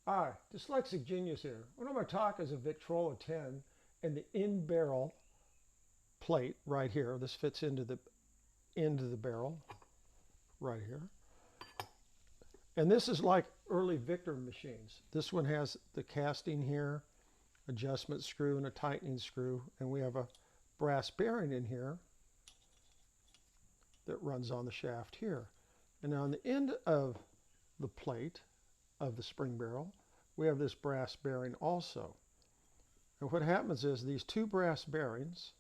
Hi, Dyslexic Genius here. One of my talk is a Victrola 10 and the in-barrel plate right here. This fits into the barrel right here. And this is like early Victor machines. This one has the casting here, adjustment screw and a tightening screw, and we have a brass bearing in here that runs on the shaft here. And on the end of the plate of the spring barrel, we have this brass bearing also. And what happens is these two brass bearings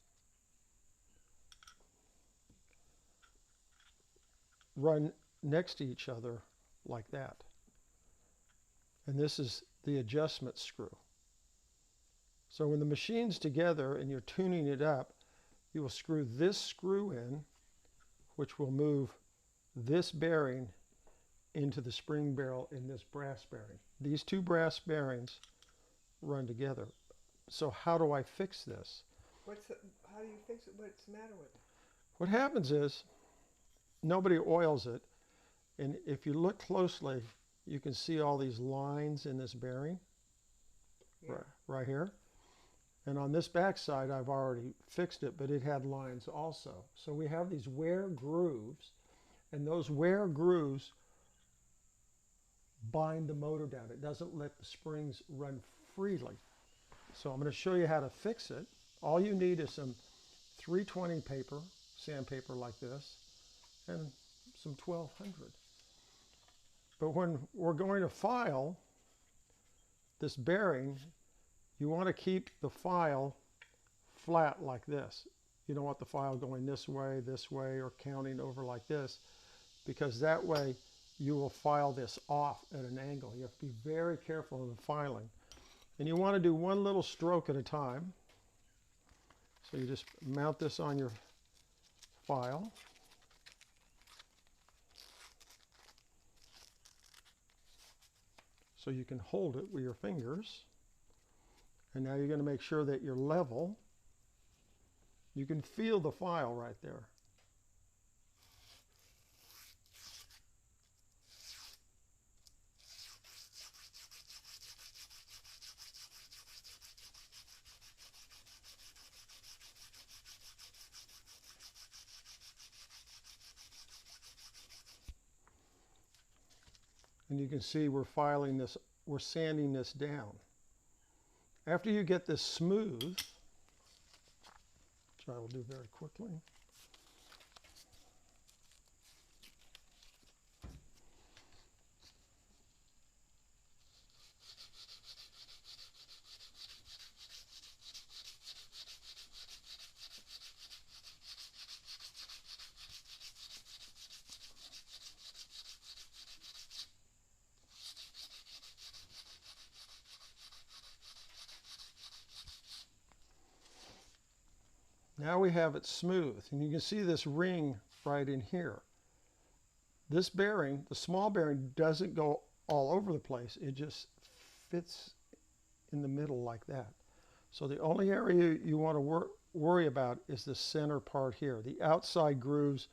run next to each other like that. And this is the adjustment screw. So when the machine's together and you're tuning it up, you will screw this screw in, which will move this bearing into the spring barrel in this brass bearing. These two brass bearings run together. So how do I fix this? How do you fix it? What's the matter with it? What happens is nobody oils it, and if you look closely, you can see all these lines in this bearing, Yeah. right here. And on this back side, I've already fixed it, but it had lines also. So we have these wear grooves, and those wear grooves bind the motor down. It doesn't let the springs run freely. So I'm going to show you how to fix it. All you need is some 320 paper, sandpaper like this, and some 1200. But when we're going to file this bearing, you want to keep the file flat like this. You don't want the file going this way, or counting over like this, because that way you will file this off at an angle. You have to be very careful in the filing. And you want to do one little stroke at a time. So you just mount this on your file. So you can hold it with your fingers. And now you're going to make sure that you're level. You can feel the file right there. And you can see we're filing this, we're sanding this down. After you get this smooth, which I will do very quickly, now we have it smooth, and you can see this ring right in here. This bearing, the small bearing, doesn't go all over the place. It just fits in the middle like that. So the only area you want to worry about is the center part here. The outside grooves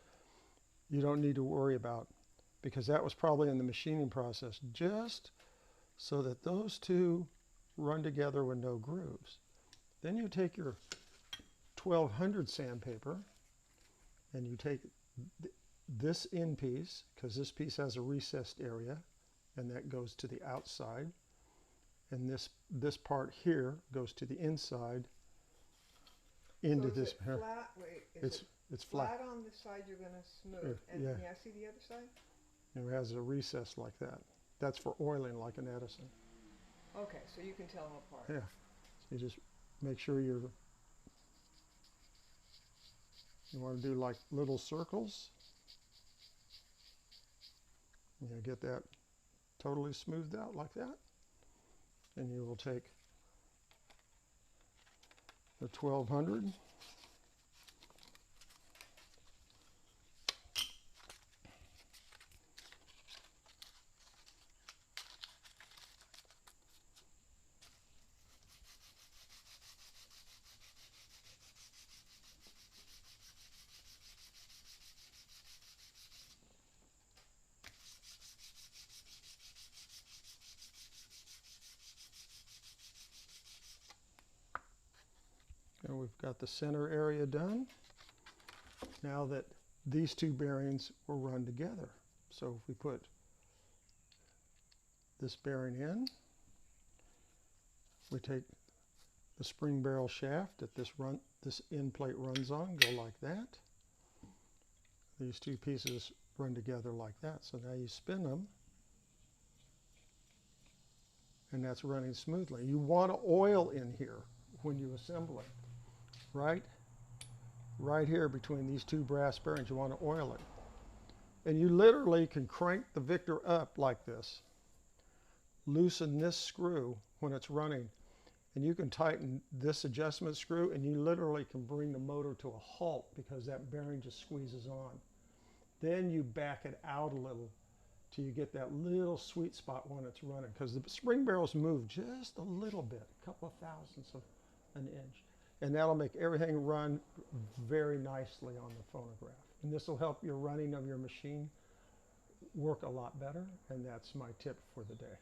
you don't need to worry about, because that was probably in the machining process, just so that those two run together with no grooves. Then you take your 1200 sandpaper and you take this end piece, because this piece has a recessed area and that goes to the outside, and this part here goes to the inside into so this. Is it flat? Wait, it's flat. on the side you're going to smooth, and yeah. May I see the other side? And it has a recess like that. That's for oiling, like an Edison. Okay, so you can tell them apart. Yeah. So you just make sure you want to do like little circles. You get that totally smoothed out like that. And you will take the 1200. And we've got the center area done. Now that these two bearings will run together. So if we put this bearing in, we take the spring barrel shaft that this end plate runs on, go like that. These two pieces run together like that. So now you spin them, and that's running smoothly. You want to oil in here when you assemble it, right? Right here between these two brass bearings, you want to oil it. And you literally can crank the Victor up like this. Loosen this screw when it's running, and you can tighten this adjustment screw, and you literally can bring the motor to a halt because that bearing just squeezes on. Then you back it out a little till you get that little sweet spot when it's running, because the spring barrels move just a little bit, a couple of thousandths of an inch. And that'll make everything run very nicely on the phonograph. And this will help your running of your machine work a lot better, and that's my tip for the day.